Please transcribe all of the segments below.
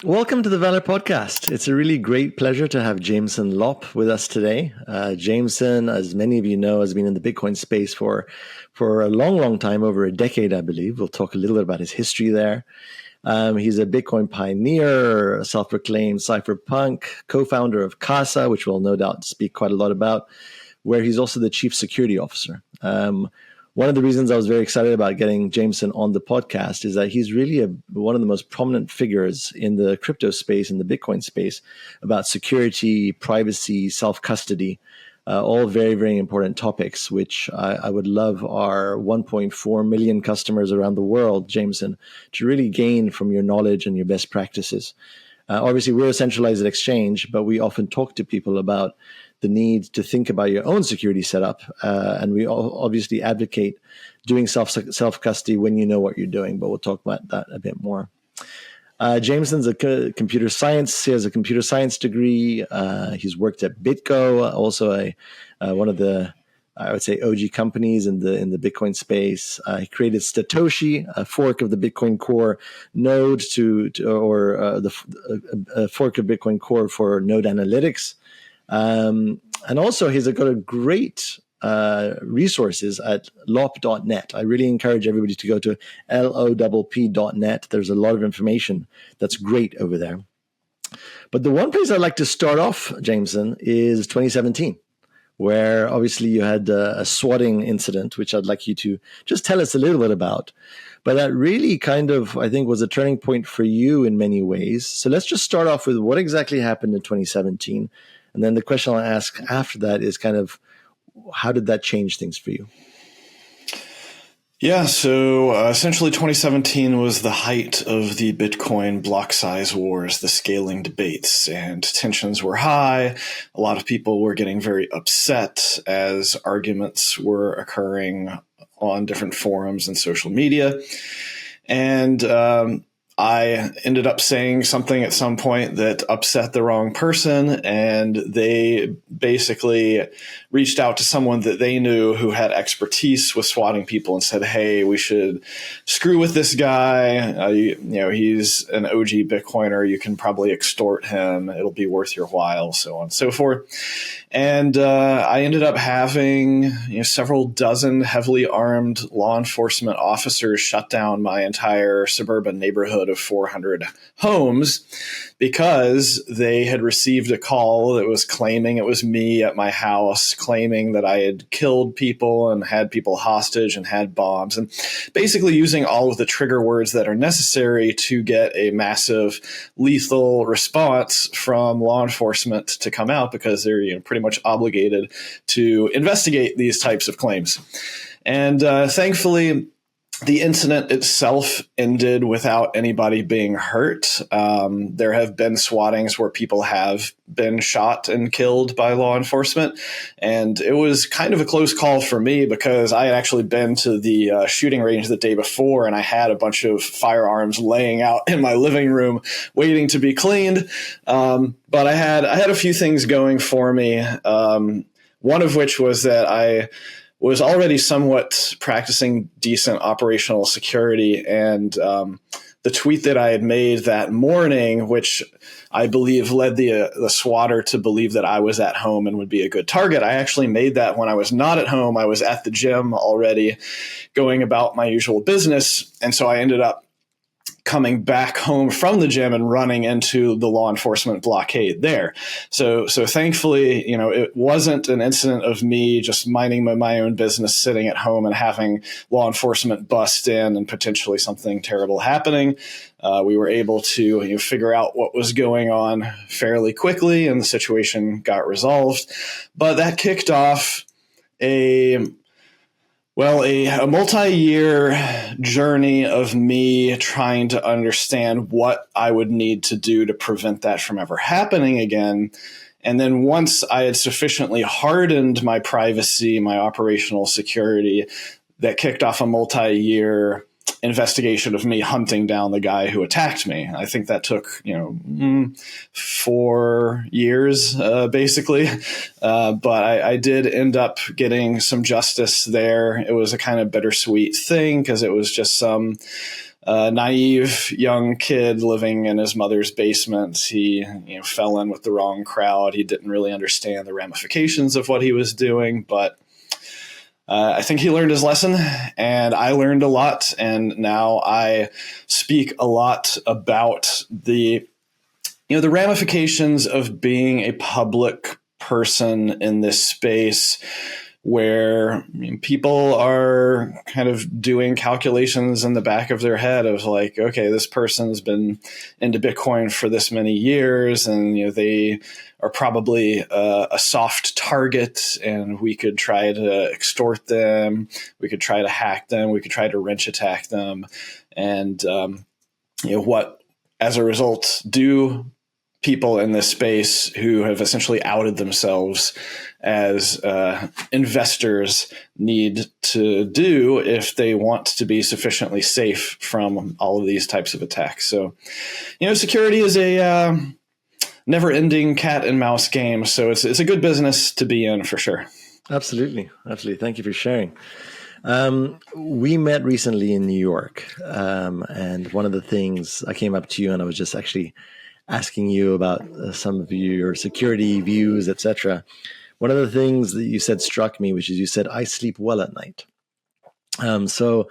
Welcome to the VALR Podcast. It's a really great pleasure to have Jameson Lopp with us today. Jameson, as many of you know, has been in the Bitcoin space for a long time, over a decade, I believe. We'll talk a little bit about his history there. He's a Bitcoin pioneer, a self-proclaimed cypherpunk, co-founder of Casa, which we'll no doubt speak quite a lot about, where he's also the chief security officer. One of the reasons I was very excited about getting Jameson on the podcast is that he's really one of the most prominent figures in the crypto space, in the Bitcoin space, about security, privacy, self-custody, all very, very important topics, which I would love our 1.4 million customers around the world, Jameson, to really gain from your knowledge and your best practices. Obviously, we're a centralized exchange, but we often talk to people about the need to think about your own security setup. And we obviously advocate doing self-custody when you know what you're doing, but we'll talk about that a bit more. Jameson's a computer science. He has a computer science degree. He's worked at BitGo, also one of the, I would say, OG companies in the Bitcoin space. He created Satoshi, a fork of the Bitcoin Core node a fork of Bitcoin Core for node analytics. And also he's got a great resources at lopp.net. I really encourage everybody to go to lopp.net. There's a lot of information that's great over there. But the one place I'd like to start off, Jameson, is 2017, where obviously you had a swatting incident, which I'd like you to just tell us a little bit about. But that really kind of, I think, was a turning point for you in many ways. So let's just start off with what exactly happened in 2017. And then the question I'll ask after that is kind of, how did that change things for you? Yeah, so essentially 2017 was the height of the Bitcoin block size wars, the scaling debates, and tensions were high. A lot of people were getting very upset as arguments were occurring on different forums and social media. And I ended up saying something at some point that upset the wrong person, and they basically reached out to someone that they knew who had expertise with swatting people and said, hey, we should screw with this guy. He's an OG Bitcoiner. You can probably extort him. It'll be worth your while, so on and so forth. And I ended up having several dozen heavily armed law enforcement officers shut down my entire suburban neighborhood of 400 homes because they had received a call that was claiming it was me at my house, claiming that I had killed people and had people hostage and had bombs, and basically using all of the trigger words that are necessary to get a massive lethal response from law enforcement to come out, because they're pretty much obligated to investigate these types of claims. And thankfully, the incident itself ended without anybody being hurt. There have been swattings where people have been shot and killed by law enforcement. And it was kind of a close call for me because I had actually been to the shooting range the day before, and I had a bunch of firearms laying out in my living room waiting to be cleaned. But I had a few things going for me. One of which was that I was already somewhat practicing decent operational security. And the tweet that I had made that morning, which I believe led the swatter to believe that I was at home and would be a good target, I actually made that when I was not at home. I was at the gym already going about my usual business. And so I ended up coming back home from the gym and running into the law enforcement blockade there. So thankfully, it wasn't an incident of me just minding my own business, sitting at home and having law enforcement bust in and potentially something terrible happening. We were able to figure out what was going on fairly quickly, and the situation got resolved. But that kicked off a multi-year journey of me trying to understand what I would need to do to prevent that from ever happening again. And then once I had sufficiently hardened my privacy, my operational security, that kicked off a multi-year investigation of me hunting down the guy who attacked me. I think that took, 4 years, basically. But I did end up getting some justice there. It was a kind of bittersweet thing because it was just some a naive young kid living in his mother's basement. He fell in with the wrong crowd. He didn't really understand the ramifications of what he was doing, but I think he learned his lesson, and I learned a lot. And now I speak a lot about the ramifications of being a public person in this space, where people are kind of doing calculations in the back of their head of like, okay, this person's been into Bitcoin for this many years, and they are probably a soft target, and we could try to extort them, we could try to hack them, we could try to wrench attack them, and what as a result do people in this space who have essentially outed themselves as investors need to do if they want to be sufficiently safe from all of these types of attacks. So, security is a never-ending cat and mouse game. So it's a good business to be in for sure. Absolutely. Thank you for sharing. We met recently in New York, and one of the things I came up to you and I was just actually asking you about some of your security views, etc. One of the things that you said struck me, which is you said, I sleep well at night. So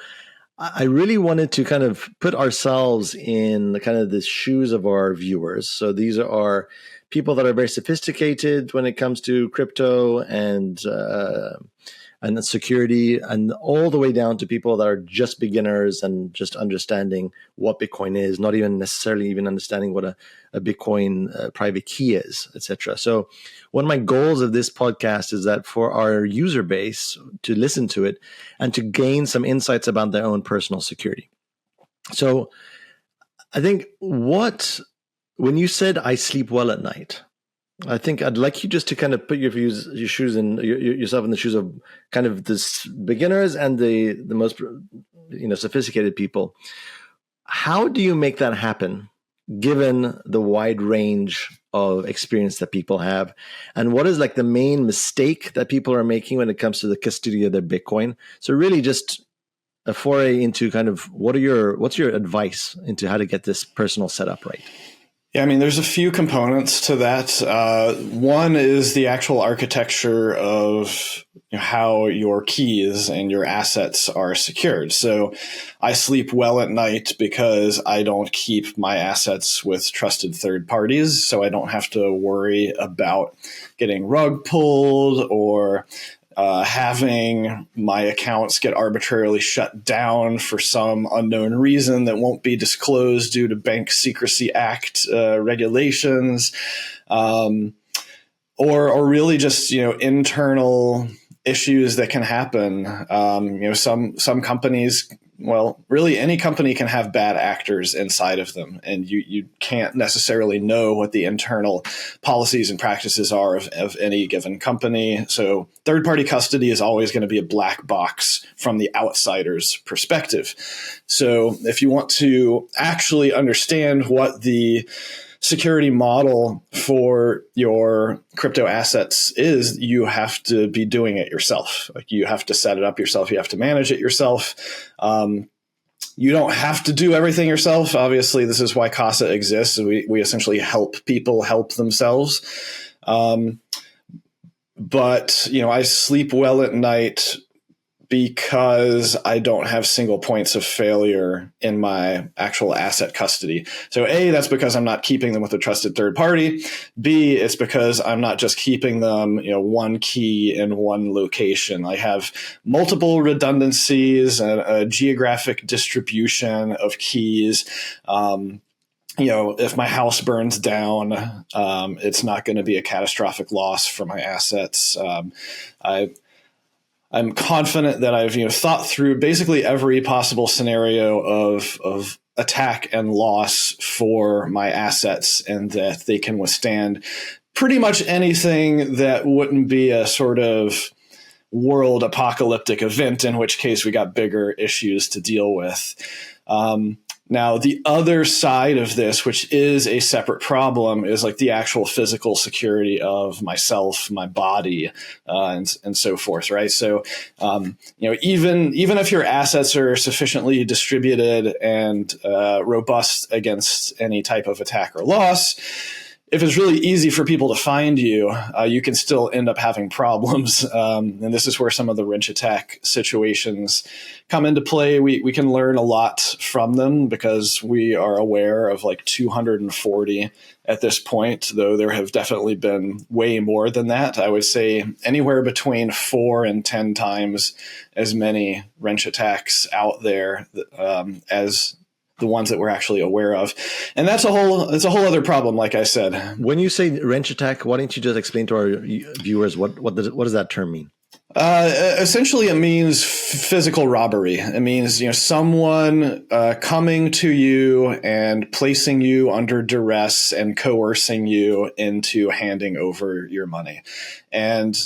I really wanted to kind of put ourselves in kind of the shoes of our viewers. So these are people that are very sophisticated when it comes to crypto and security, and all the way down to people that are just beginners and just understanding what Bitcoin is, not even necessarily even understanding what a Bitcoin private key is, etc. So one of my goals of this podcast is that for our user base to listen to it and to gain some insights about their own personal security. So I think when you said I sleep well at night, I think I'd like you just to kind of put yourself in the shoes of kind of this beginners and the most sophisticated people. How do you make that happen, given the wide range of experience that people have, and what is like the main mistake that people are making when it comes to the custody of their Bitcoin? So really, just a foray into kind of what's your advice into how to get this personal setup right? Yeah, I mean, there's a few components to that. One is the actual architecture of how your keys and your assets are secured. So I sleep well at night because I don't keep my assets with trusted third parties. So I don't have to worry about getting rug pulled or having my accounts get arbitrarily shut down for some unknown reason that won't be disclosed due to Bank Secrecy Act regulations, or really just internal issues that can happen. Some companies, well, really any company can have bad actors inside of them, and you can't necessarily know what the internal policies and practices are of any given company. So third-party custody is always going to be a black box from the outsider's perspective. So if you want to actually understand what the security model for your crypto assets is, you have to be doing it yourself. Like, you have to set it up yourself. You have to manage it yourself. You don't have to do everything yourself. Obviously, this is why Casa exists. We essentially help people help themselves. But, I sleep well at night because I don't have single points of failure in my actual asset custody. So A, that's because I'm not keeping them with a trusted third party. B, it's because I'm not just keeping them, one key in one location. I have multiple redundancies and a geographic distribution of keys. If my house burns down, it's not going to be a catastrophic loss for my assets. I'm confident that I've thought through basically every possible scenario of attack and loss for my assets, and that they can withstand pretty much anything that wouldn't be a sort of world apocalyptic event, in which case we got bigger issues to deal with. Now, the other side of this, which is a separate problem, is like the actual physical security of myself, my body, and so forth, right? So, even if your assets are sufficiently distributed and robust against any type of attack or loss, if it's really easy for people to find you, you can still end up having problems. And this is where some of the wrench attack situations come into play. We can learn a lot from them because we are aware of like 240 at this point, though there have definitely been way more than that. I would say anywhere between 4 and 10 times as many wrench attacks out there as the ones that we're actually aware of. And that's a whole other problem, like I said. When you say wrench attack, why don't you just explain to our viewers what does that term mean? Essentially, it means physical robbery. It means someone coming to you and placing you under duress and coercing you into handing over your money. And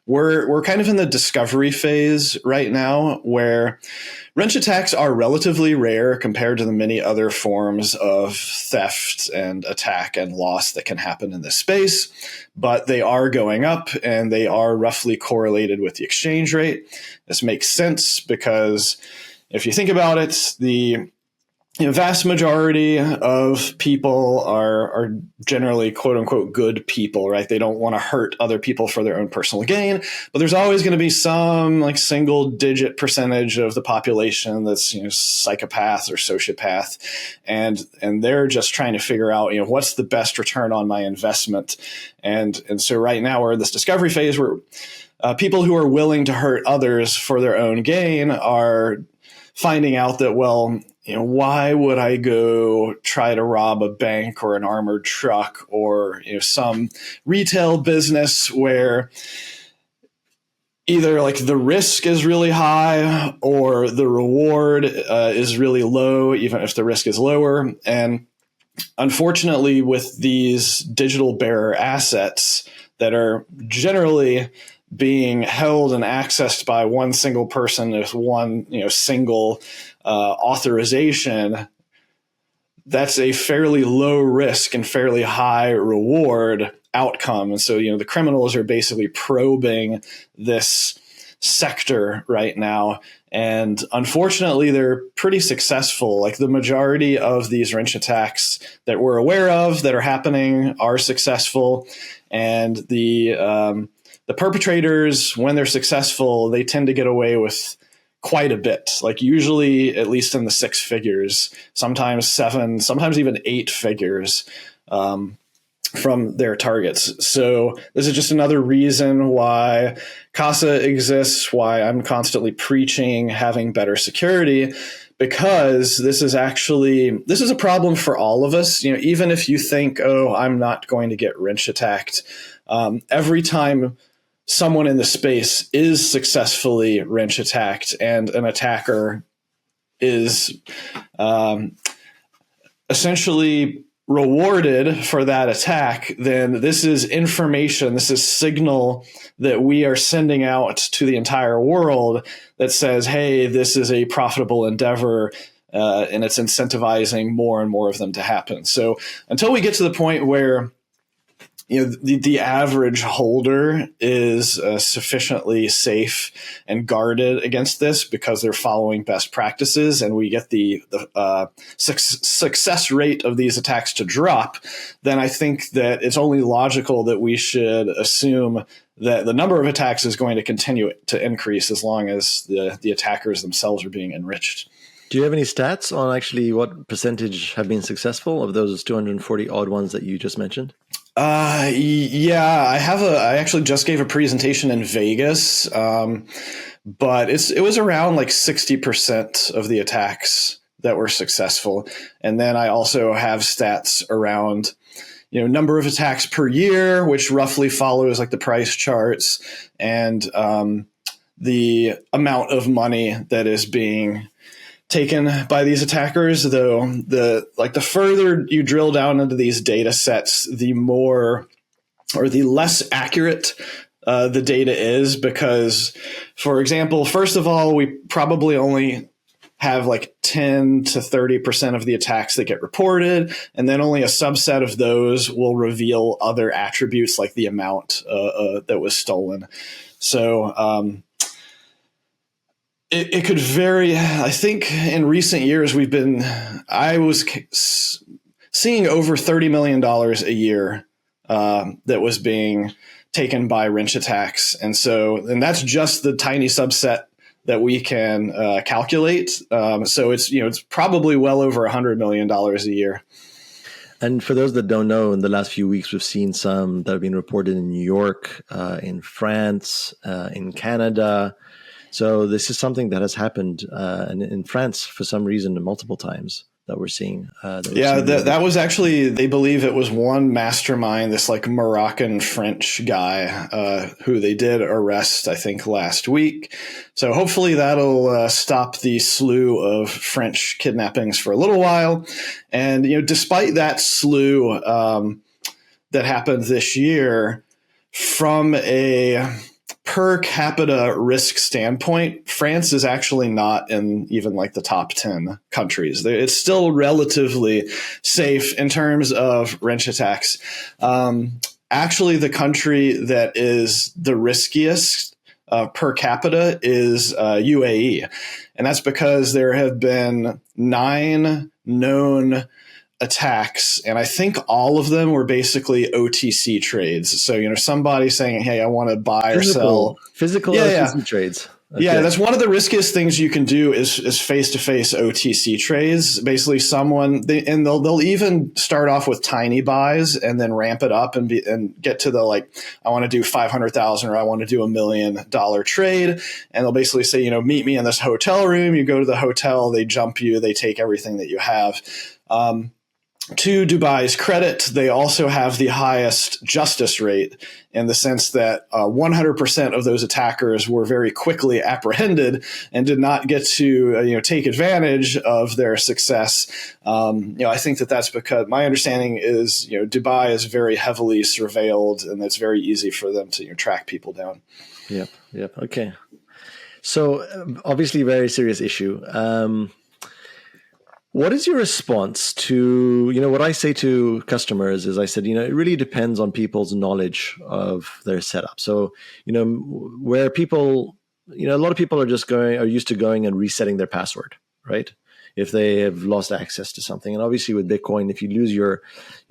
we're kind of in the discovery phase right now, where wrench attacks are relatively rare compared to the many other forms of theft and attack and loss that can happen in this space, but they are going up and they are roughly correlated with the exchange rate. This makes sense because if you think about it, the vast majority of people are generally quote unquote good people, right? They don't want to hurt other people for their own personal gain, but there's always going to be some like single digit percentage of the population that's, psychopath or sociopath. And they're just trying to figure out, what's the best return on my investment. And so right now we're in this discovery phase where people who are willing to hurt others for their own gain are finding out that, well, why would I go try to rob a bank or an armored truck or some retail business where either like the risk is really high or the reward is really low, even if the risk is lower. And unfortunately, with these digital bearer assets that are generally being held and accessed by one single person with one single authorization, that's a fairly low risk and fairly high reward outcome. And so the criminals are basically probing this sector right now, and unfortunately they're pretty successful. Like the majority of these wrench attacks that we're aware of that are happening are successful, and the perpetrators, when they're successful, they tend to get away with quite a bit, like usually at least in the 6 figures, sometimes 7, sometimes even 8 figures from their targets. So this is just another reason why Casa exists, why I'm constantly preaching having better security, because this is a problem for all of us. Even if you think, oh, I'm not going to get wrench attacked, every time someone in the space is successfully wrench attacked and an attacker is essentially rewarded for that attack, then this is information, this is signal that we are sending out to the entire world that says, hey, this is a profitable endeavor, and it's incentivizing more and more of them to happen. So until we get to the point where the average holder is sufficiently safe and guarded against this because they're following best practices, and we get the success rate of these attacks to drop, then I think that it's only logical that we should assume that the number of attacks is going to continue to increase as long as the attackers themselves are being enriched. Do you have any stats on actually what percentage have been successful of those 240 odd ones that you just mentioned? Yeah, I actually just gave a presentation in Vegas, but it was around like 60% of the attacks that were successful. And then I also have stats around, number of attacks per year, which roughly follows like the price charts, and the amount of money that is being taken by these attackers. Though the further you drill down into these data sets, the more or the less accurate the data is, because, for example, first of all, we probably only have like 10 to 30% of the attacks that get reported, and then only a subset of those will reveal other attributes like the amount that was stolen. So it could vary. I think in recent years I was seeing over $30 million a year that was being taken by wrench attacks. And that's just the tiny subset that we can calculate. So it's probably well over $100 million a year. And for those that don't know, in the last few weeks, we've seen some that have been reported in New York, in France, in Canada. So this is something that has happened in France for some reason multiple times that we're seeing. That was actually, they believe it was one mastermind, this like Moroccan French guy who they did arrest, I think, last week. So hopefully that'll stop the slew of French kidnappings for a little while. And, despite that slew that happened this year, from a per capita risk standpoint, France is actually not in even like the top 10 countries. It's still relatively safe in terms of wrench attacks. Actually, the country that is the riskiest per capita is UAE. And that's because there have been 9 known attacks, and I think all of them were basically OTC trades. So, somebody saying, hey, I want to buy or sell. Physical OTC trades. Okay. Yeah, that's one of the riskiest things you can do is face-to-face OTC trades. Basically, they'll even start off with tiny buys and then ramp it up and get to the I want to do 500,000 or I want to do $1 million trade, and they'll basically say, meet me in this hotel room. You go to the hotel, they jump you, they take everything that you have. To Dubai's credit, they also have the highest justice rate in the sense that 100% of those attackers were very quickly apprehended and did not get to take advantage of their success. I think that's because my understanding is Dubai is very heavily surveilled, and it's very easy for them to track people down. Yep. Okay. So obviously, very serious issue. What is your response to, what I say to customers is I said, it really depends on people's knowledge of their setup. So, where people, a lot of people are used to going and resetting their password, right? If they have lost access to something. And obviously with Bitcoin, if you lose your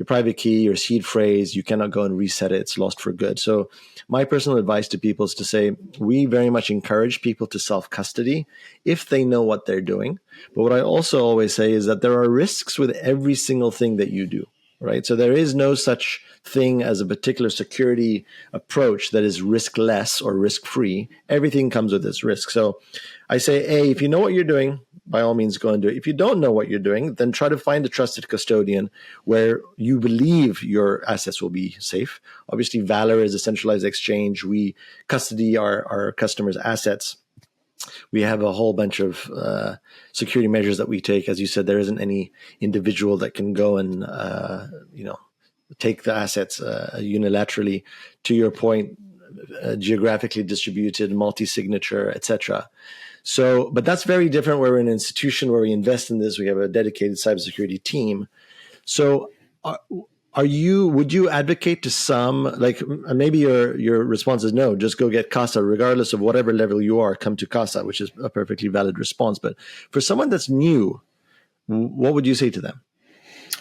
private key, your seed phrase, you cannot go and reset it. It's lost for good. So my personal advice to people is to say, we very much encourage people to self-custody if they know what they're doing. But what I also always say is that there are risks with every single thing that you do, right? So there is no such thing as a particular security approach that is risk-less or risk-free. Everything comes with its risk. So I say, A, if you know what you're doing, by all means, go and do it. If you don't know what you're doing, then try to find a trusted custodian where you believe your assets will be safe. Obviously, VALR is a centralized exchange. We custody our customers' assets. We have a whole bunch of security measures that we take. As you said, there isn't any individual that can go and take the assets unilaterally. To your point, geographically distributed, multi-signature, etc. So, but that's very different. We're an institution where we invest in this. We have a dedicated cybersecurity team. So, would you advocate to some, maybe your response is no, just go get Casa, regardless of whatever level you are, come to Casa, which is a perfectly valid response. But for someone that's new, what would you say to them?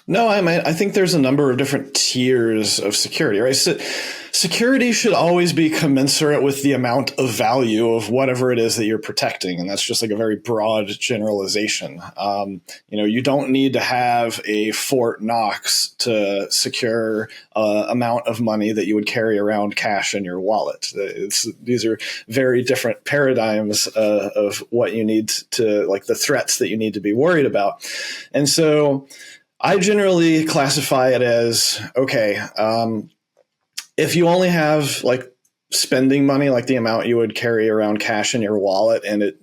No, I think there's a number of different tiers of security, right? So security should always be commensurate with the amount of value of whatever it is that you're protecting. And that's just a very broad generalization. You don't need to have a Fort Knox to secure amount of money that you would carry around cash in your wallet. These are very different paradigms of what you need to, the threats that you need to be worried about. And so I generally classify it as, okay, if you only have spending money, the amount you would carry around cash in your wallet, and it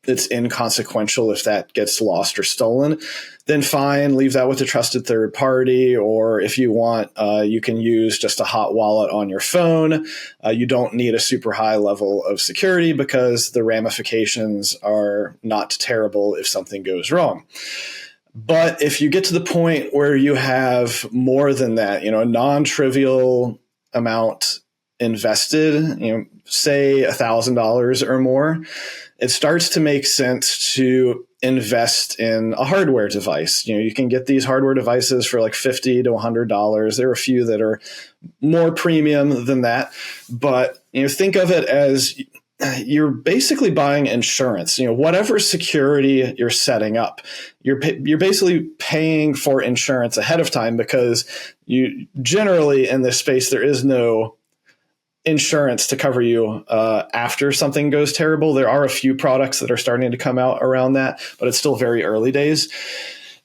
it's inconsequential if that gets lost or stolen, then fine, leave that with a trusted third party. Or if you want, you can use just a hot wallet on your phone. You don't need a super high level of security because the ramifications are not terrible if something goes wrong. But if you get to the point where you have more than that, a non-trivial amount invested, say $1,000 or more, it starts to make sense to invest in a hardware device. You can get these hardware devices for like $50 to $100. There are a few that are more premium than that, but think of it as you're basically buying insurance. Whatever security you're setting up, you're basically paying for insurance ahead of time, because you generally in this space there is no insurance to cover you after something goes terrible. There are a few products that are starting to come out around that, but it's still very early days.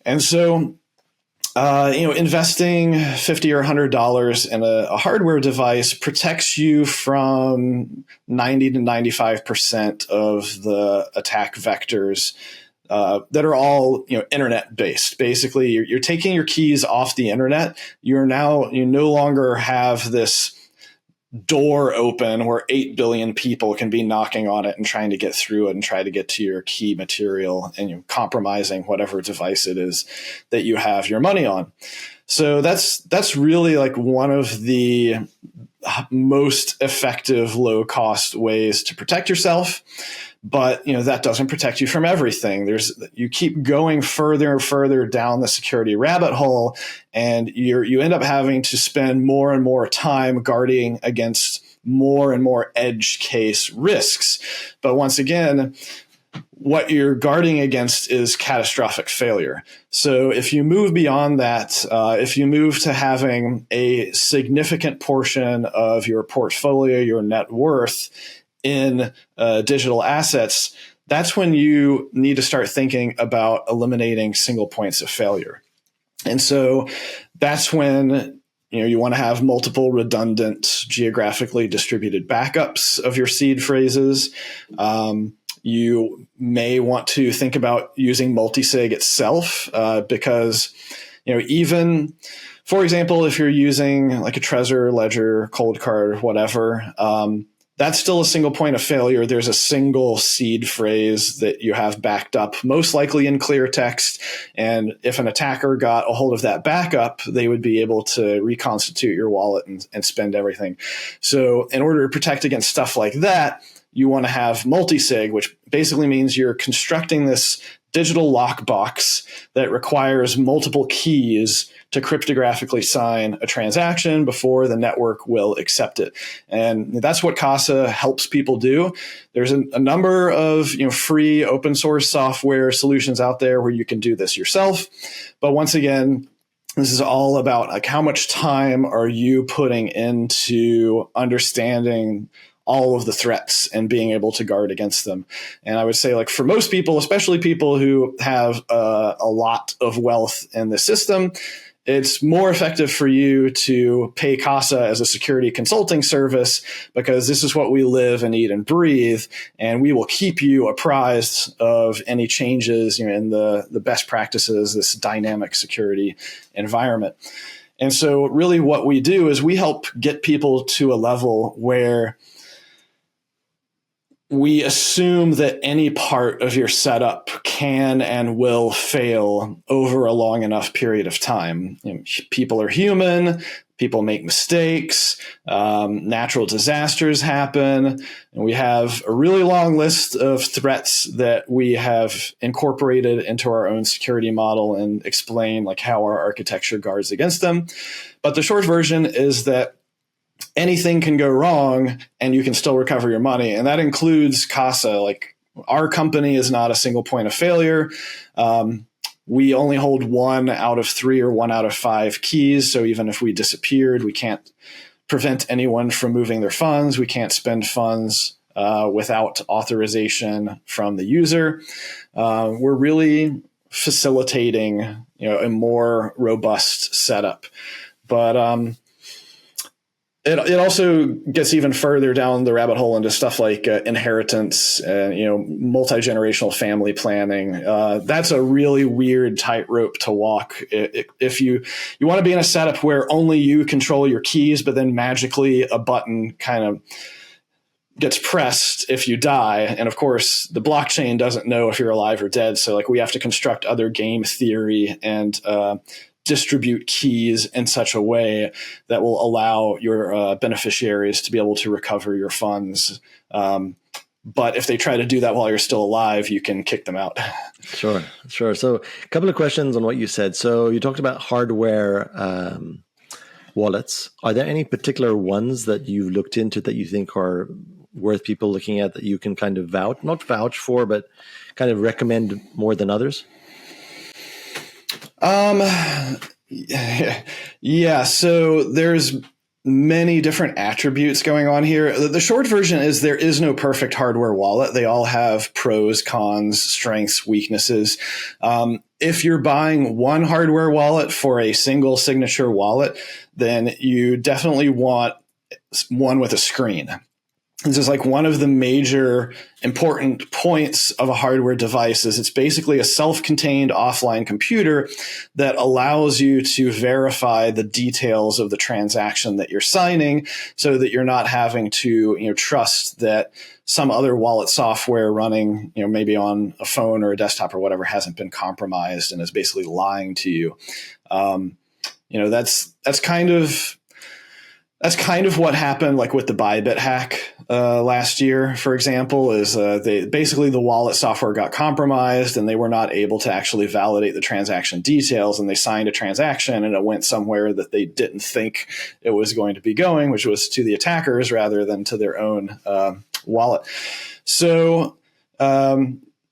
And so, investing $50 or $100 in a hardware device protects you from 90 to 95% of the attack vectors that are all internet based. Basically, you're taking your keys off the internet. You no longer have this door open where 8 billion people can be knocking on it and trying to get through it and try to get to your key material and compromising whatever device it is that you have your money on. So that's really like one of the most effective low cost ways to protect yourself. But that doesn't protect you from everything. You keep going further and further down the security rabbit hole, and you end up having to spend more and more time guarding against more and more edge case risks. But once again, what you're guarding against is catastrophic failure. So if you move beyond that, if you move to having a significant portion of your portfolio, your net worth in digital assets, that's when you need to start thinking about eliminating single points of failure. And so that's when you want to have multiple redundant, geographically distributed backups of your seed phrases. You may want to think about using multisig itself, because even, for example, if you're using like a Trezor, Ledger, Cold Card, whatever, that's still a single point of failure. There's a single seed phrase that you have backed up, most likely in clear text. And if an attacker got a hold of that backup, they would be able to reconstitute your wallet and spend everything. So in order to protect against stuff like that, you want to have multisig, which basically means you're constructing this digital lockbox that requires multiple keys to cryptographically sign a transaction before the network will accept it. And that's what Casa helps people do. There's a number of free open source software solutions out there where you can do this yourself. But once again, this is all about like how much time are you putting into understanding all of the threats and being able to guard against them. And I would say, like, for most people, especially people who have a lot of wealth in the system, it's more effective for you to pay Casa as a security consulting service, because this is what we live and eat and breathe, and we will keep you apprised of any changes in the best practices, this dynamic security environment. And so really what we do is we help get people to a level where we assume that any part of your setup can and will fail over a long enough period of time. People are human. People make mistakes. Natural disasters happen. And we have a really long list of threats that we have incorporated into our own security model and explain like how our architecture guards against them. But the short version is that anything can go wrong and you can still recover your money. And that includes Casa. Like, our company is not a single point of failure. We only hold 1 out of 3 or 1 out of 5 keys. So even if we disappeared, we can't prevent anyone from moving their funds. We can't spend funds without authorization from the user. We're really facilitating, a more robust setup. But It also gets even further down the rabbit hole into stuff like inheritance and, multi-generational family planning. That's a really weird tightrope to walk. If you want to be in a setup where only you control your keys, but then magically a button kind of gets pressed if you die. And of course, the blockchain doesn't know if you're alive or dead. So like we have to construct other game theory and distribute keys in such a way that will allow your beneficiaries to be able to recover your funds. But if they try to do that while you're still alive, you can kick them out. Sure. So a couple of questions on what you said. So you talked about hardware wallets. Are there any particular ones that you've looked into that you think are worth people looking at, that you can kind of not vouch for, but kind of recommend more than others? Yeah. So there's many different attributes going on here. The short version is there is no perfect hardware wallet. They all have pros, cons, strengths, weaknesses. If you're buying one hardware wallet for a single signature wallet, then you definitely want one with a screen. This is like one of the major important points of a hardware device is it's basically a self-contained offline computer that allows you to verify the details of the transaction that you're signing so that you're not having to, trust that some other wallet software running, maybe on a phone or a desktop or whatever hasn't been compromised and is basically lying to you. That's kind of what happened, like with the Bybit hack last year, for example, is the wallet software got compromised and they were not able to actually validate the transaction details, and they signed a transaction and it went somewhere that they didn't think it was going to be going, which was to the attackers rather than to their own wallet. So,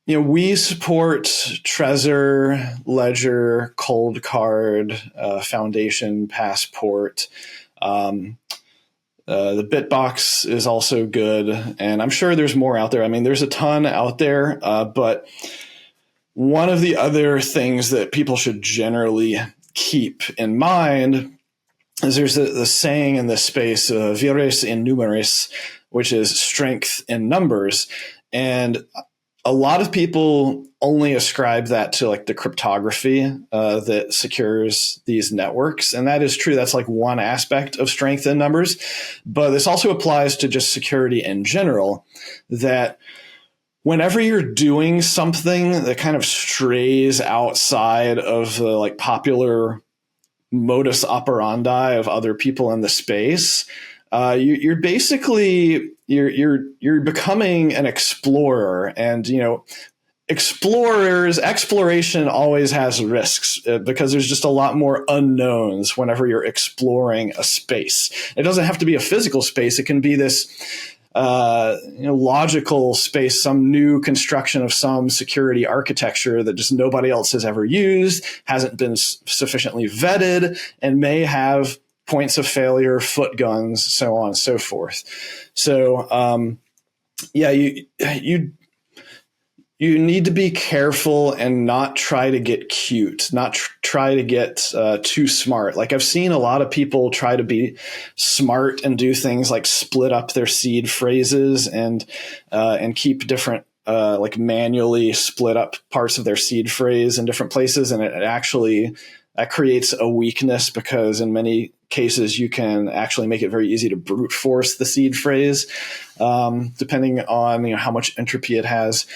we support Trezor, Ledger, Cold Card, Foundation, Passport. The Bitbox is also good, and I'm sure there's more out there. I mean, there's a ton out there, but one of the other things that people should generally keep in mind is there's the saying in this space, vires in numeris, which is strength in numbers. And a lot of people only ascribe that to like the cryptography that secures these networks. And that is true. That's like one aspect of strength in numbers. But this also applies to just security in general, that whenever you're doing something that kind of strays outside of the like popular modus operandi of other people in the space, you're basically you're becoming an explorer, and exploration always has risks because there's just a lot more unknowns whenever you're exploring a space. It doesn't have to be a physical space; it can be this logical space, some new construction of some security architecture that just nobody else has ever used, hasn't been sufficiently vetted, and may have points of failure, foot guns, so on and so forth. So, you need to be careful and not try to get cute, not try to get too smart. Like I've seen a lot of people try to be smart and do things like split up their seed phrases and keep different like manually split up parts of their seed phrase in different places, and that creates a weakness because in many cases you can actually make it very easy to brute force the seed phrase, depending on how much entropy it has.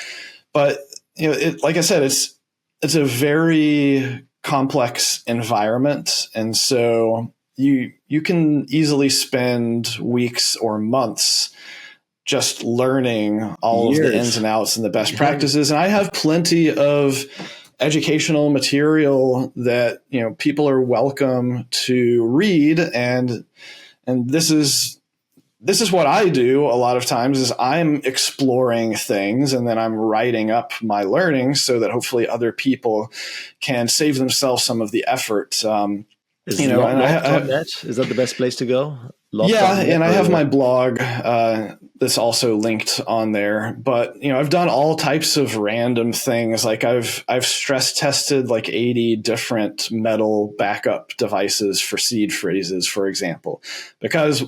But like I said, it's a very complex environment, and so you can easily spend weeks or months just learning all of the ins and outs and the best practices. And I have plenty of educational material that people are welcome to read, and this is what I do a lot of times is I'm exploring things and then I'm writing up my learning so that hopefully other people can save themselves some of the effort. Is Lopp.net, is that the best place to go? And I have my blog that's also linked on there. But I've done all types of random things. Like I've stress tested like 80 different metal backup devices for seed phrases, for example, because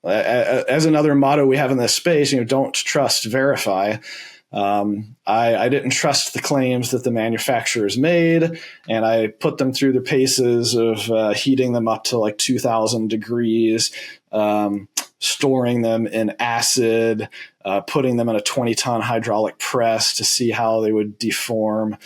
as another motto we have in this space, don't trust, verify. I didn't trust the claims that the manufacturers made, and I put them through the paces of heating them up to like 2,000 degrees, storing them in acid, putting them in a 20-ton hydraulic press to see how they would deform.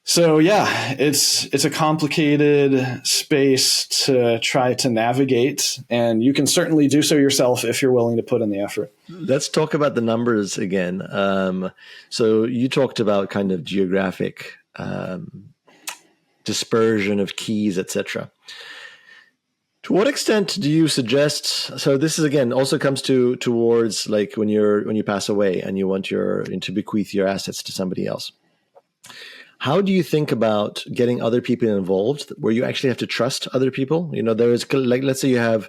So yeah, it's a complicated space to try to navigate, and you can certainly do so yourself if you're willing to put in the effort. Let's talk about the numbers again. So you talked about kind of geographic dispersion of keys, etc. To what extent do you suggest? So this is again also comes towards like when you pass away and you want to bequeath your assets to somebody else. How do you think about getting other people involved where you actually have to trust other people? There is like, let's say you have,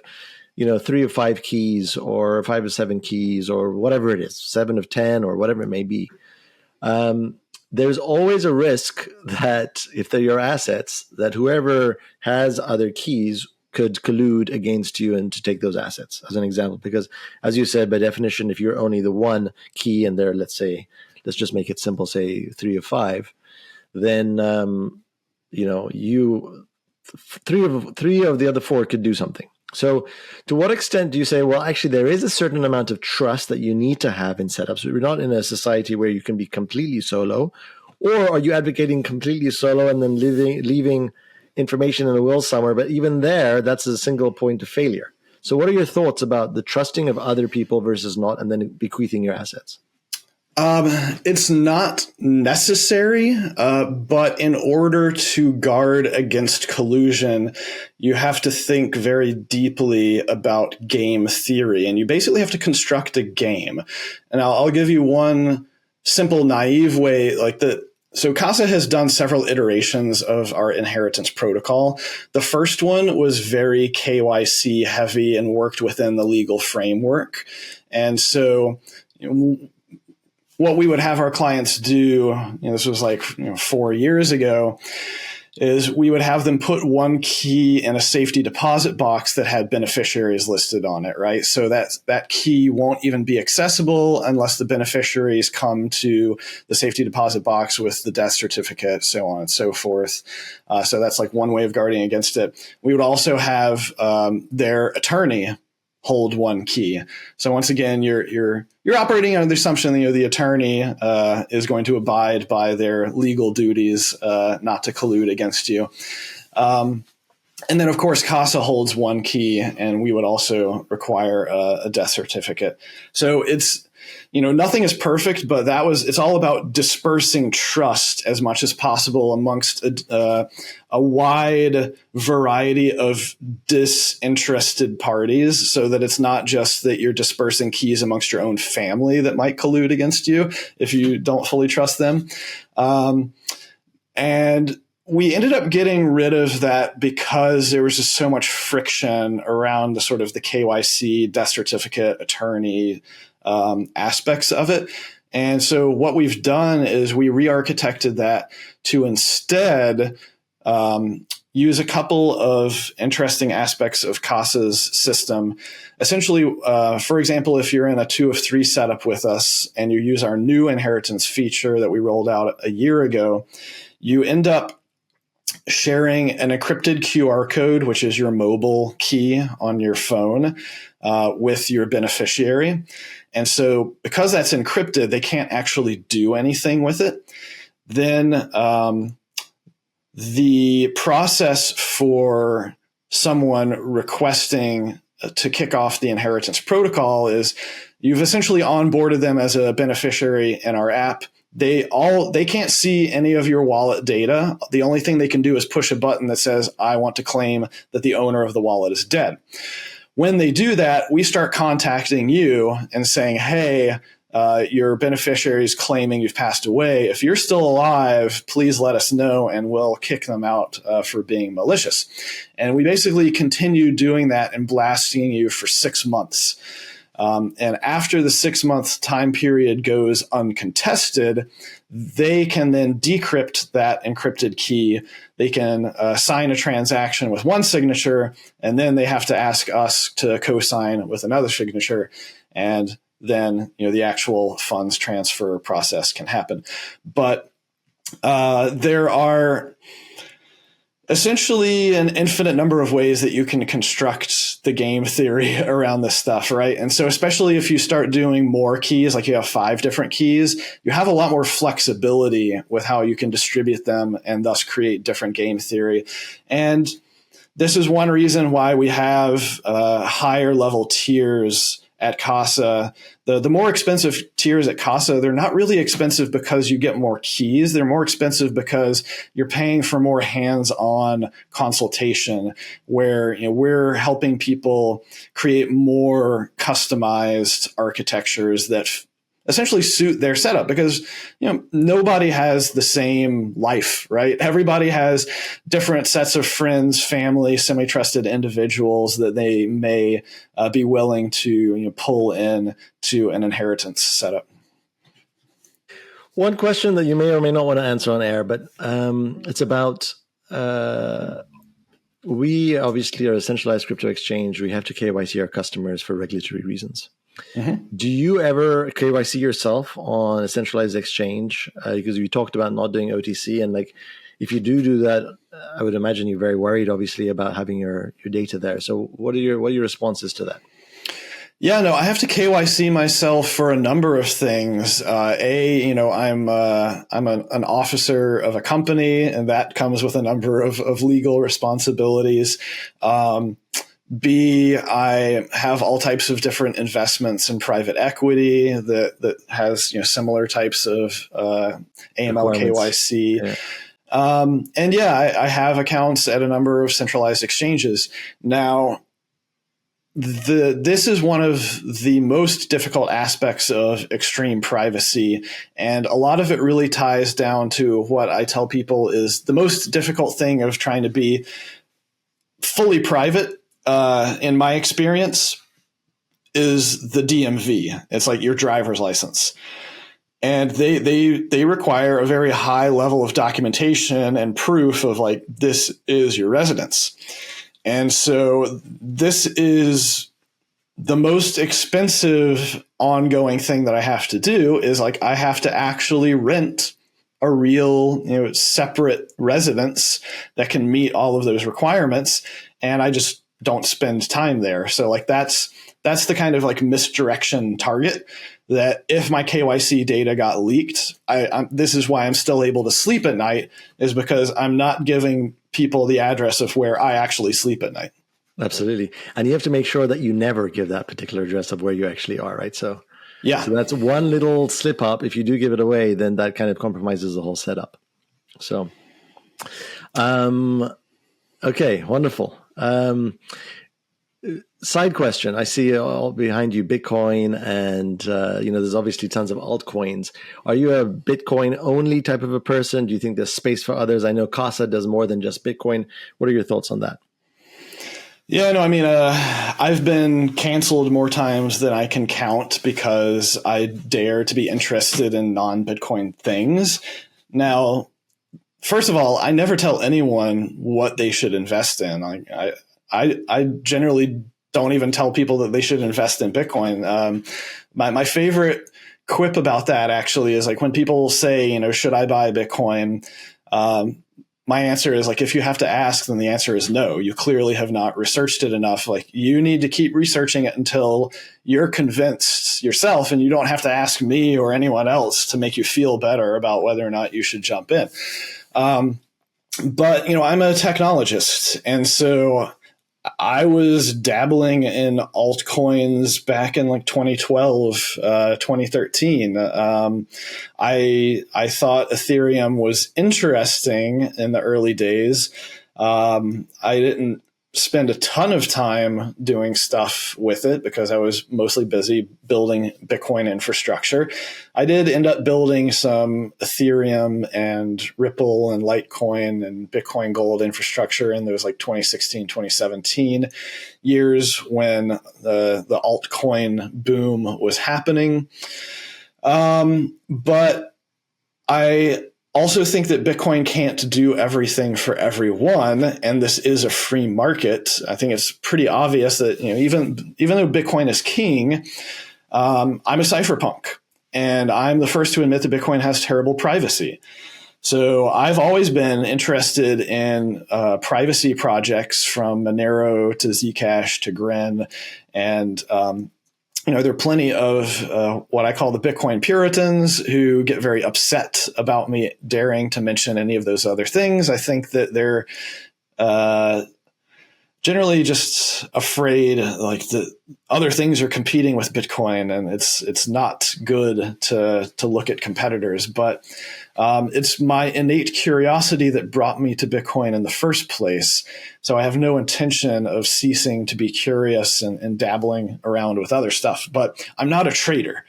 3 of 5 keys or 5 of 7 keys or whatever it is, 7 of 10 or whatever it may be. There's always a risk that if they're your assets, that whoever has other keys could collude against you and to take those assets, as an example. Because as you said, by definition, if you're only the one key and they're, let's just make it simple, say 3 of 5, then three of the other 4 could do something. So to what extent do you say, well, actually there is a certain amount of trust that you need to have in setups? So you're not in a society where you can be completely solo, or are you advocating completely solo and then leaving information in a will somewhere? But even there, that's a single point of failure. So what are your thoughts about the trusting of other people versus not, and then bequeathing your assets? It's not necessary, but in order to guard against collusion, you have to think very deeply about game theory, and you basically have to construct a game. And I'll give you one simple, naive way, So Casa has done several iterations of our inheritance protocol. The first one was very KYC heavy and worked within the legal framework. And so what we would have our clients do, this was 4 years ago, is we would have them put one key in a safety deposit box that had beneficiaries listed on it, right? So that key won't even be accessible unless the beneficiaries come to the safety deposit box with the death certificate, so on and so forth. So that's one way of guarding against it. We would also have their attorney hold one key. So once again, you're operating under the assumption that the attorney is going to abide by their legal duties, not to collude against you. And then, of course, Casa holds one key, and we would also require a death certificate. So it's nothing is perfect, but it's all about dispersing trust as much as possible amongst a wide variety of disinterested parties, so that it's not just that you're dispersing keys amongst your own family that might collude against you if you don't fully trust them. And we ended up getting rid of that because there was just so much friction around the sort of the KYC, death certificate, attorney aspects of it. And so what we've done is we re-architected that to instead use a couple of interesting aspects of Casa's system. Essentially, for example, if you're in a 2 of 3 setup with us and you use our new inheritance feature that we rolled out a year ago, you end up sharing an encrypted QR code, which is your mobile key on your phone, with your beneficiary. And so because that's encrypted, they can't actually do anything with it. Then the process for someone requesting to kick off the inheritance protocol is you've essentially onboarded them as a beneficiary in our app. They can't see any of your wallet data. The only thing they can do is push a button that says, I want to claim that the owner of the wallet is dead. When they do that, we start contacting you and saying, hey, your beneficiary is claiming you've passed away. If you're still alive, please let us know and we'll kick them out for being malicious. And we basically continue doing that and blasting you for 6 months. And after the 6-month time period goes uncontested, they can then decrypt that encrypted key. They can sign a transaction with one signature, and then they have to ask us to co-sign with another signature. And then, the actual funds transfer process can happen. But there are essentially an infinite number of ways that you can construct the game theory around this stuff, right? And so especially if you start doing more keys, like you have 5 different keys, you have a lot more flexibility with how you can distribute them and thus create different game theory. And this is one reason why we have higher level tiers at Casa. The more expensive tiers at Casa, they're not really expensive because you get more keys. They're more expensive because you're paying for more hands-on consultation, where we're helping people create more customized architectures that essentially suit their setup, because nobody has the same life, right? Everybody has different sets of friends, family, semi-trusted individuals that they may be willing to pull in to an inheritance setup. One question that you may or may not want to answer on air, but it's about we obviously are a centralized crypto exchange. We have to KYC our customers for regulatory reasons. Mm-hmm. Do you ever KYC yourself on a centralized exchange? Because we talked about not doing OTC, and if you do that, I would imagine you're very worried, obviously, about having your data there. So what are your responses to that? Yeah, no, I have to KYC myself for a number of things. I'm an officer of a company, and that comes with a number of legal responsibilities. B, I have all types of different investments in private equity that has similar types of AML KYC. Yeah. I have accounts at a number of centralized exchanges. Now, this is one of the most difficult aspects of extreme privacy, and a lot of it really ties down to what I tell people is the most difficult thing of trying to be fully private. In my experience, is the DMV. It's like your driver's license. And they require a very high level of documentation and proof of this is your residence. And so this is the most expensive ongoing thing that I have to do is I have to actually rent a real, separate residence that can meet all of those requirements. And I just don't spend time there. So that's the kind of misdirection target that if my KYC data got leaked, this is why I'm still able to sleep at night, is because I'm not giving people the address of where I actually sleep at night. Absolutely. And you have to make sure that you never give that particular address of where you actually are, right? So yeah. So that's one little slip up. If you do give it away, then that kind of compromises the whole setup. So, okay, wonderful. Side question. I see all behind you Bitcoin, and there's obviously tons of altcoins. Are you a Bitcoin only type of a person? Do you think there's space for others? I know Casa does more than just Bitcoin. What are your thoughts on that? Yeah, no, I mean, I've been canceled more times than I can count because I dare to be interested in non-Bitcoin things. Now, first of all, I never tell anyone what they should invest in. I generally don't even tell people that they should invest in Bitcoin. My favorite quip about that actually is when people say, should I buy Bitcoin? My answer is if you have to ask, then the answer is no. You clearly have not researched it enough. You need to keep researching it until you're convinced yourself, and you don't have to ask me or anyone else to make you feel better about whether or not you should jump in. But I'm a technologist, and so I was dabbling in altcoins back in 2012, 2013. I thought Ethereum was interesting in the early days. I didn't spend a ton of time doing stuff with it because I was mostly busy building Bitcoin infrastructure. I did end up building some Ethereum and Ripple and Litecoin and Bitcoin Gold infrastructure in those like 2016, 2017 years when the altcoin boom was happening. But I also think that Bitcoin can't do everything for everyone, and this is a free market. I think it's pretty obvious that even though Bitcoin is king, I'm a cypherpunk, and I'm the first to admit that Bitcoin has terrible privacy. So I've always been interested in privacy projects from Monero to Zcash to Grin, and there are plenty of what I call the Bitcoin Puritans who get very upset about me daring to mention any of those other things. I think that they're generally just afraid, like the other things are competing with Bitcoin, and it's not good to look at competitors. But it's my innate curiosity that brought me to Bitcoin in the first place. So I have no intention of ceasing to be curious and dabbling around with other stuff. But I'm not a trader.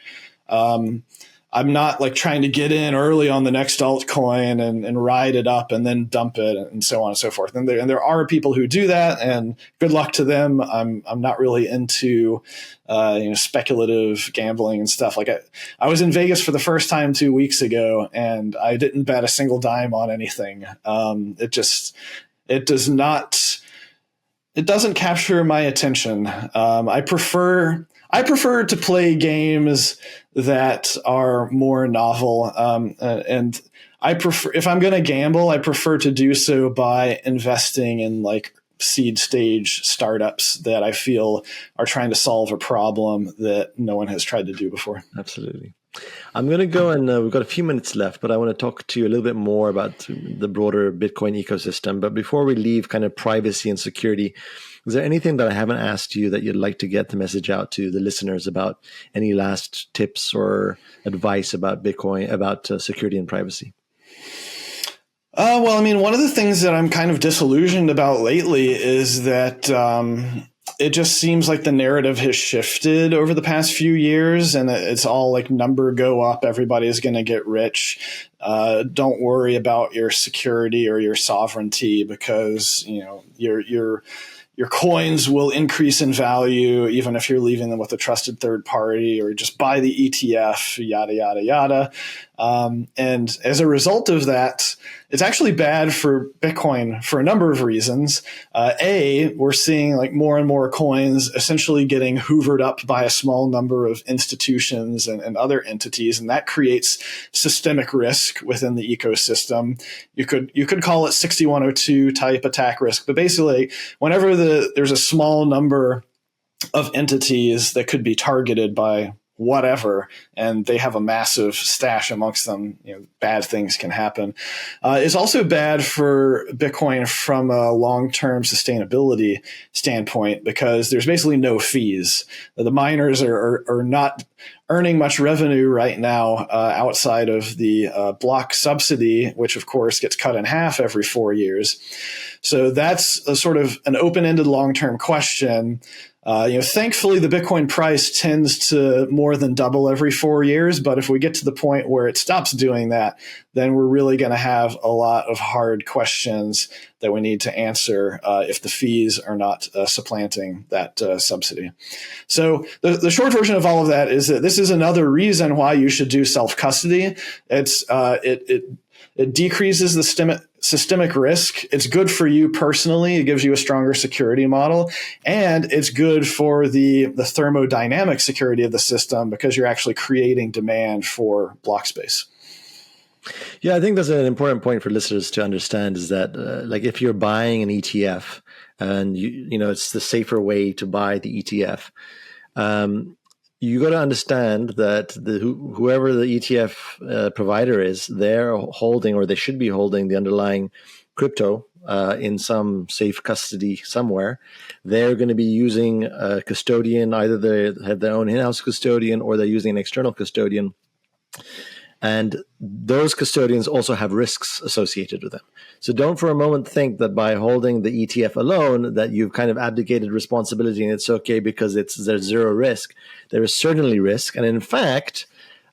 I'm not like trying to get in early on the next altcoin and ride it up and then dump it and so on and so forth. And there are people who do that, and good luck to them. I'm not really into speculative gambling and stuff. Like I was in Vegas for the first time 2 weeks ago, and I didn't bet a single dime on anything. It doesn't capture my attention. I prefer to play games that are more novel, and I prefer, if I'm going to gamble, I prefer to do so by investing in like seed stage startups that I feel are trying to solve a problem that no one has tried to do before. Absolutely. I'm going to go, and we've got a few minutes left, but I want to talk to you a little bit more about the broader Bitcoin ecosystem. But before we leave kind of privacy and security, is there anything that I haven't asked you that you'd like to get the message out to the listeners about? Any last tips or advice about Bitcoin, about security and privacy? Well, I mean, one of the things that I'm kind of disillusioned about lately is that it just seems like the narrative has shifted over the past few years, and it's all like number go up. Everybody's going to get rich. Don't worry about your security or your sovereignty because your coins will increase in value even if you're leaving them with a trusted third party, or just buy the ETF, yada, yada, yada. And as a result of that, it's actually bad for Bitcoin for a number of reasons. We're seeing like more and more coins essentially getting hoovered up by a small number of institutions and other entities, and that creates systemic risk within the ecosystem. You could call it 6102 type attack risk, but basically, whenever there's a small number of entities that could be targeted by whatever, and they have a massive stash amongst them, bad things can happen. It's also bad for Bitcoin from a long-term sustainability standpoint because there's basically no fees. The miners are not earning much revenue right now outside of the block subsidy, which of course gets cut in half every 4 years. So that's a sort of an open-ended long-term question. Thankfully, the Bitcoin price tends to more than double every 4 years. But if we get to the point where it stops doing that, then we're really going to have a lot of hard questions that we need to answer if the fees are not supplanting that subsidy. So the short version of all of that is that this is another reason why you should do self-custody. It decreases the systemic risk. It's good for you personally. It gives you a stronger security model. And it's good for the thermodynamic security of the system because you're actually creating demand for block space. Yeah, I think that's an important point for listeners to understand is that like if you're buying an ETF and it's the safer way to buy the ETF, you got to understand that whoever the ETF provider is, they're holding, or they should be holding, the underlying crypto in some safe custody somewhere. They're going to be using a custodian. Either they have their own in-house custodian or they're using an external custodian. And those custodians also have risks associated with them. So don't for a moment think that by holding the ETF alone that you've kind of abdicated responsibility and it's okay because there's zero risk. There is certainly risk. And in fact,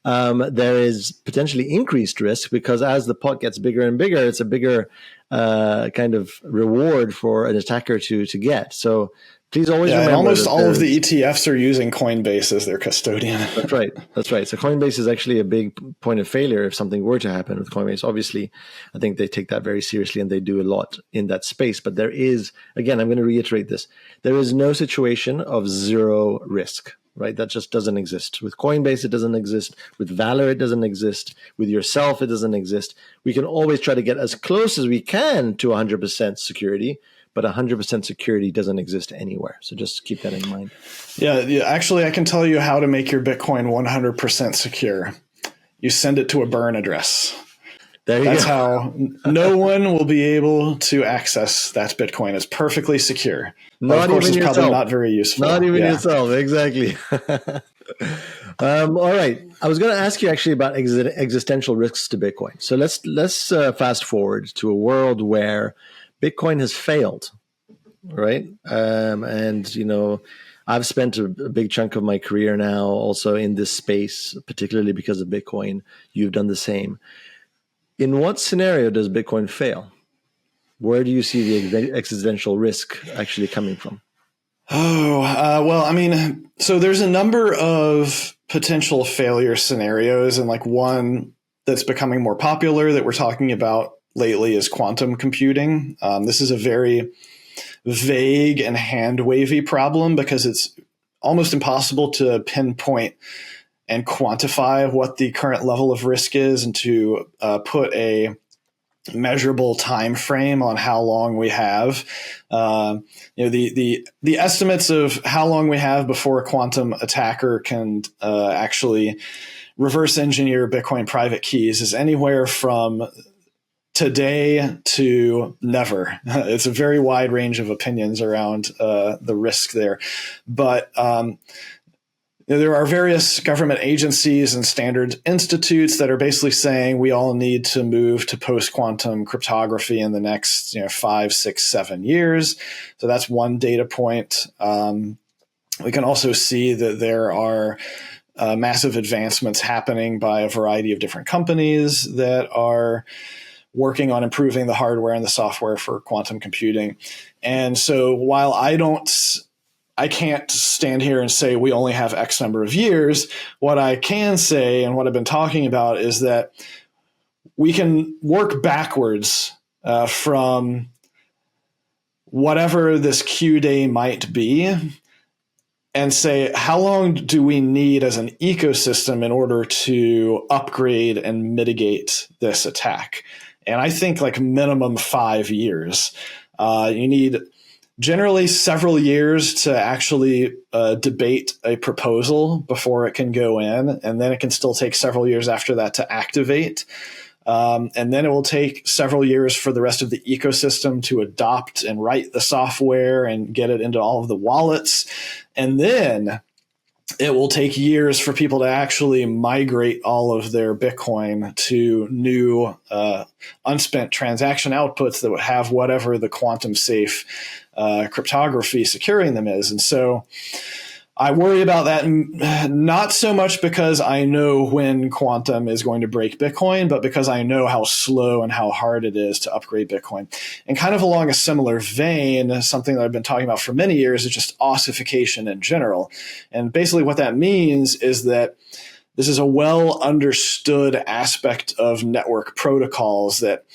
there is potentially increased risk because as the pot gets bigger and bigger, it's a bigger kind of reward for an attacker to get. So please always remember. Almost all of the ETFs are using Coinbase as their custodian. That's right. So Coinbase is actually a big point of failure if something were to happen with Coinbase. Obviously, I think they take that very seriously and they do a lot in that space. But there is, again, I'm going to reiterate this. There is no situation of zero risk, right? That just doesn't exist. With Coinbase, it doesn't exist. With VALR, it doesn't exist. With yourself, it doesn't exist. We can always try to get as close as we can to 100% security, but 100% security doesn't exist anywhere. So just keep that in mind. Yeah, actually, I can tell you how to make your Bitcoin 100% secure. You send it to a burn address. That's how no one will be able to access that Bitcoin. It's perfectly secure. Not of course, even it's yourself. Probably not very useful. Not even yourself, exactly. All right. I was going to ask you actually about existential risks to Bitcoin. So let's fast forward to a world where Bitcoin has failed, right? And, I've spent a big chunk of my career now also in this space, particularly because of Bitcoin. You've done the same. In what scenario does Bitcoin fail? Where do you see the existential risk actually coming from? So there's a number of potential failure scenarios, and like one that's becoming more popular that we're talking about lately is quantum computing. This is a very vague and hand-wavy problem because it's almost impossible to pinpoint and quantify what the current level of risk is and to put a measurable time frame on how long we have. The estimates of how long we have before a quantum attacker can actually reverse engineer Bitcoin private keys is anywhere from today to never. It's a very wide range of opinions around the risk there. But there are various government agencies and standard institutes that are basically saying we all need to move to post-quantum cryptography in the next 5, 6, 7 years. So that's one data point. We can also see that there are massive advancements happening by a variety of different companies that are working on improving the hardware and the software for quantum computing. And so while I can't stand here and say we only have X number of years, what I can say and what I've been talking about is that we can work backwards from whatever this Q day might be and say, how long do we need as an ecosystem in order to upgrade and mitigate this attack? And I think like minimum 5 years. You need generally several years to actually debate a proposal before it can go in. And then it can still take several years after that to activate. And then it will take several years for the rest of the ecosystem to adopt and write the software and get it into all of the wallets. And then it will take years for people to actually migrate all of their Bitcoin to new unspent transaction outputs that would have whatever the quantum safe cryptography securing them is. And so I worry about that not so much because I know when quantum is going to break Bitcoin, but because I know how slow and how hard it is to upgrade Bitcoin. And kind of along a similar vein, something that I've been talking about for many years is just ossification in general. And basically what that means is that this is a well understood aspect of network protocols that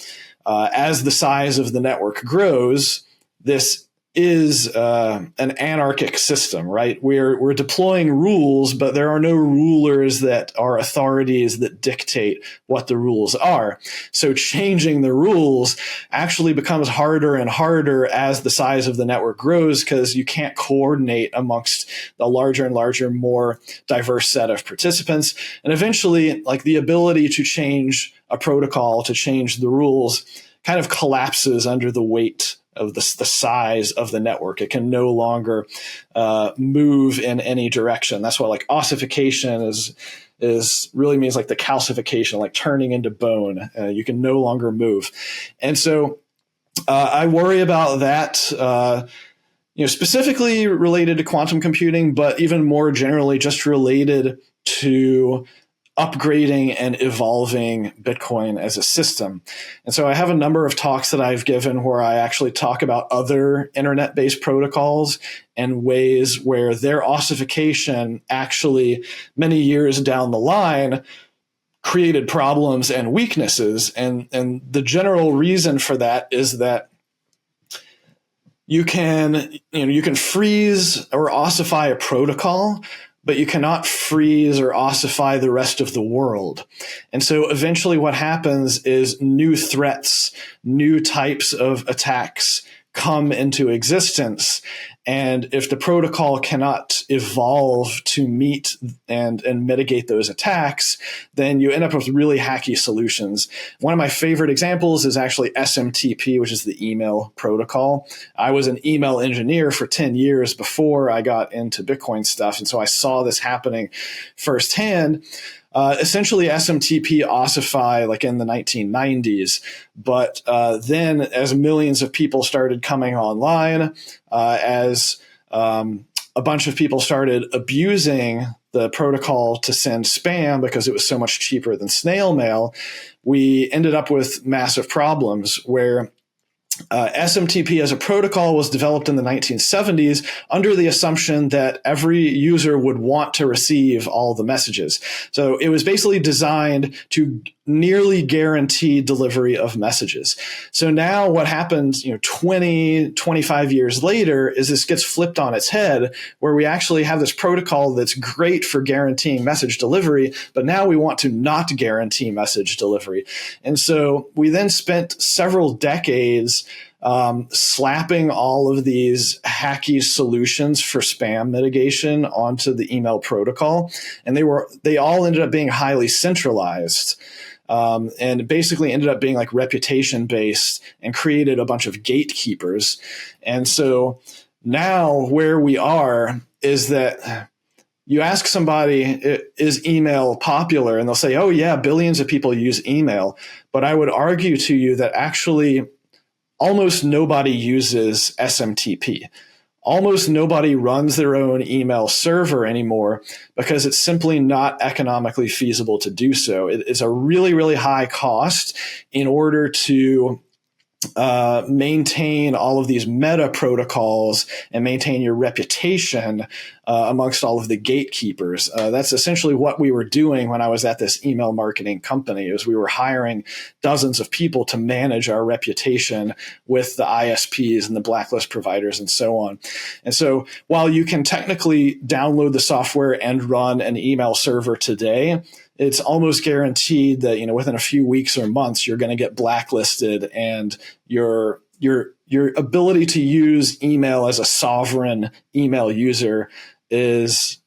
as the size of the network grows, this is an anarchic system, right? We're deploying rules, but there are no rulers that are authorities that dictate what the rules are. So changing the rules actually becomes harder and harder as the size of the network grows because you can't coordinate amongst the larger and larger, more diverse set of participants. And eventually, like the ability to change a protocol, to change the rules kind of collapses under the weight of the size of the network. It can no longer move in any direction. That's why like ossification is really means like the calcification, like turning into bone. You can no longer move. And so I worry about that, specifically related to quantum computing, but even more generally just related to upgrading and evolving Bitcoin as a system. And so I have a number of talks that I've given where I actually talk about other internet-based protocols and ways where their ossification actually many years down the line created problems and weaknesses. And the general reason for that is that you can freeze or ossify a protocol, but you cannot freeze or ossify the rest of the world. And so eventually what happens is new threats, new types of attacks come into existence. And if the protocol cannot evolve to meet and mitigate those attacks, then you end up with really hacky solutions. One of my favorite examples is actually SMTP, which is the email protocol. I was an email engineer for 10 years before I got into Bitcoin stuff. And so I saw this happening firsthand. Essentially, SMTP ossify like in the 1990s. But then as millions of people started coming online, as a bunch of people started abusing the protocol to send spam because it was so much cheaper than snail mail, we ended up with massive problems where SMTP as a protocol was developed in the 1970s under the assumption that every user would want to receive all the messages. So it was basically designed to nearly guarantee delivery of messages. So now what happens, 20, 25 years later is this gets flipped on its head where we actually have this protocol that's great for guaranteeing message delivery, but now we want to not guarantee message delivery. And so we then spent several decades slapping all of these hacky solutions for spam mitigation onto the email protocol. And they all ended up being highly centralized. And basically ended up being like reputation based and created a bunch of gatekeepers. And so now where we are is that you ask somebody, is email popular? And they'll say, oh yeah, billions of people use email. But I would argue to you that actually almost nobody uses SMTP. Almost nobody runs their own email server anymore because it's simply not economically feasible to do so. It's a really, really high cost in order to maintain all of these meta protocols and maintain your reputation amongst all of the gatekeepers. That's essentially what we were doing when I was at this email marketing company, is we were hiring dozens of people to manage our reputation with the ISPs and the blacklist providers and so on. And so while you can technically download the software and run an email server today, it's almost guaranteed that, within a few weeks or months, you're going to get blacklisted and your ability to use email as a sovereign email user is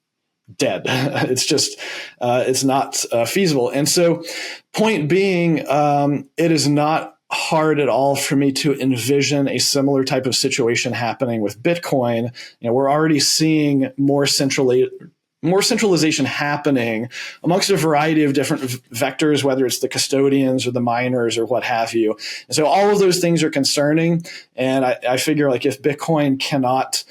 dead. It's just, it's not feasible. And so point being, it is not hard at all for me to envision a similar type of situation happening with Bitcoin. We're already seeing more centralization happening amongst a variety of different vectors, whether it's the custodians or the miners or what have you. And so all of those things are concerning. And I figure like if Bitcoin cannot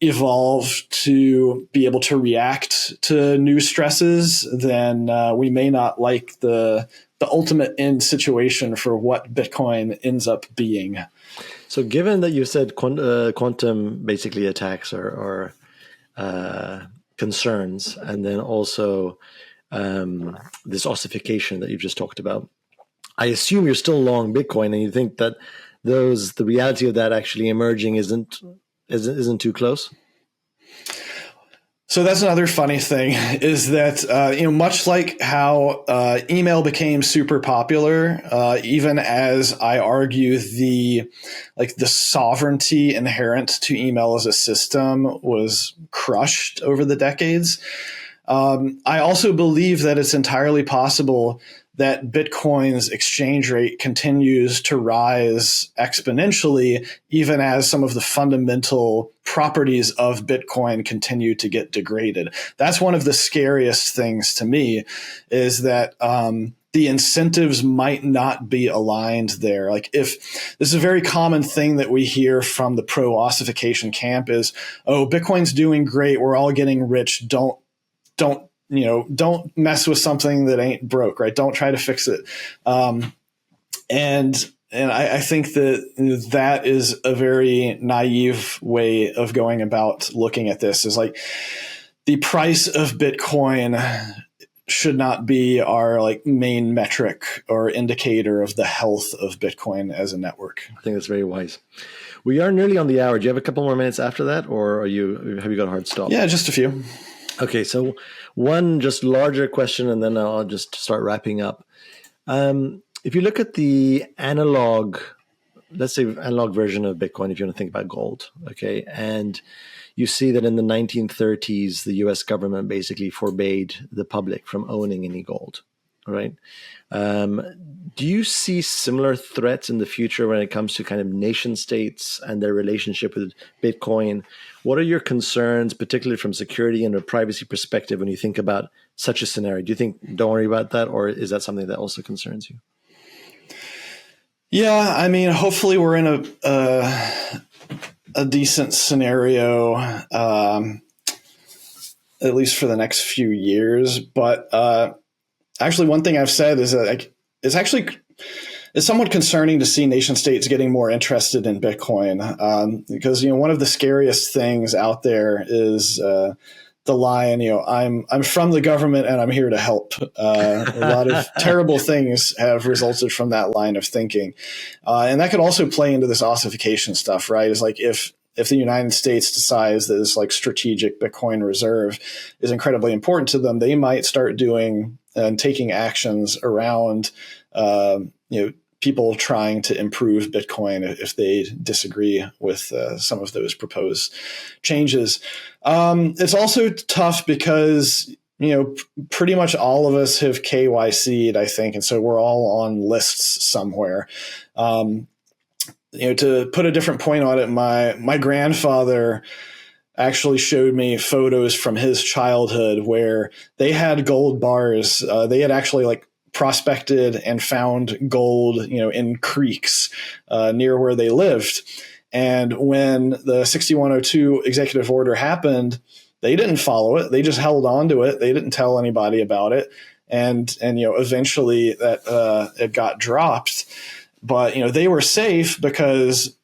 evolve to be able to react to new stresses, then we may not like the ultimate end situation for what Bitcoin ends up being. So given that you said quantum basically attacks or concerns, and then also this ossification that you've just talked about, I assume you're still long Bitcoin, and you think that the reality of that actually emerging isn't too close. So that's another funny thing is that, much like how email became super popular, even as I argue the sovereignty inherent to email as a system was crushed over the decades. I also believe that it's entirely possible that Bitcoin's exchange rate continues to rise exponentially, even as some of the fundamental properties of Bitcoin continue to get degraded. That's one of the scariest things to me, is that the incentives might not be aligned there. Like, if this is a very common thing that we hear from the pro-ossification camp is, oh, Bitcoin's doing great, we're all getting rich, don't mess with something that ain't broke, right? Don't try to fix it. And I think that is a very naive way of going about looking at this, is like, the price of Bitcoin should not be our main metric or indicator of the health of Bitcoin as a network. I think that's very wise. We are nearly on the hour. Do you have a couple more minutes after that, or have you got a hard stop? Yeah, just a few. Okay, so one just larger question, and then I'll just start wrapping up. If you look at the analog, let's say analog version of Bitcoin, if you want to think about gold, okay, and you see that in the 1930s, the US government basically forbade the public from owning any gold, right? Do you see similar threats in the future when it comes to kind of nation states and their relationship with Bitcoin? What are your concerns, particularly from security and a privacy perspective, when you think about such a scenario? Do you think, don't worry about that, or is that something that also concerns you? Yeah, I mean, hopefully we're in a decent scenario, at least for the next few years. But actually, one thing I've said is that it's somewhat concerning to see nation states getting more interested in Bitcoin, because one of the scariest things out there is the line, I'm from the government and I'm here to help. A lot of terrible things have resulted from that line of thinking. And that could also play into this ossification stuff, right? It's like, if the United States decides that this strategic Bitcoin reserve is incredibly important to them, they might start doing and taking actions around, people trying to improve Bitcoin if they disagree with some of those proposed changes. It's also tough because, pretty much all of us have KYC'd, I think, and so we're all on lists somewhere. To put a different point on it, my grandfather actually showed me photos from his childhood where they had gold bars. They had actually prospected and found gold, in creeks near where they lived. And when the 6102 executive order happened, they didn't follow it. They just held on to it. They didn't tell anybody about it. And eventually that it got dropped. But, they were safe because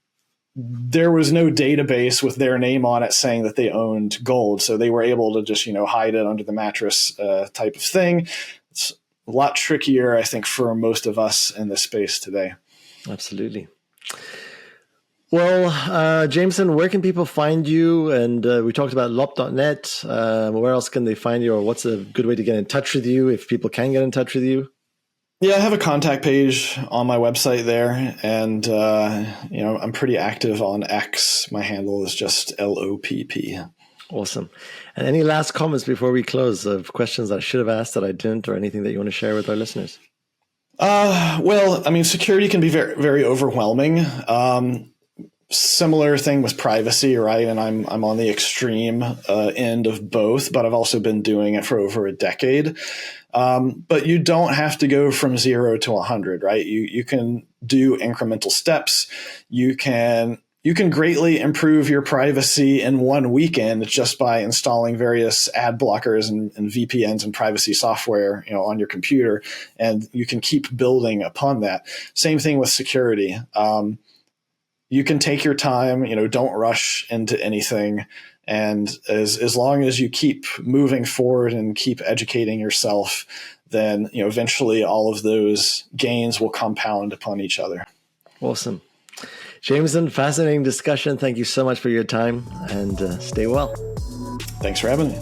there was no database with their name on it saying that they owned gold. So they were able to just, hide it under the mattress type of thing. It's a lot trickier, I think, for most of us in this space today. Absolutely. Well, Jameson, where can people find you? And we talked about lopp.net. Where else can they find you, or what's a good way to get in touch with you if people can get in touch with you? Yeah, I have a contact page on my website there, and I'm pretty active on X. My handle is just LOPP. Awesome. And any last comments before we close of questions I should have asked that I didn't, or anything that you want to share with our listeners? Well, I mean, security can be very, very overwhelming. Similar thing with privacy, right? And I'm on the extreme end of both, but I've also been doing it for over a decade. But you don't have to go from 0 to 100, right? You can do incremental steps. You can greatly improve your privacy in one weekend just by installing various ad blockers and VPNs and privacy software, on your computer, and you can keep building upon that. Same thing with security. You can take your time, don't rush into anything. And as long as you keep moving forward and keep educating yourself, then, eventually all of those gains will compound upon each other. Awesome. Jameson, fascinating discussion. Thank you so much for your time, and stay well. Thanks for having me.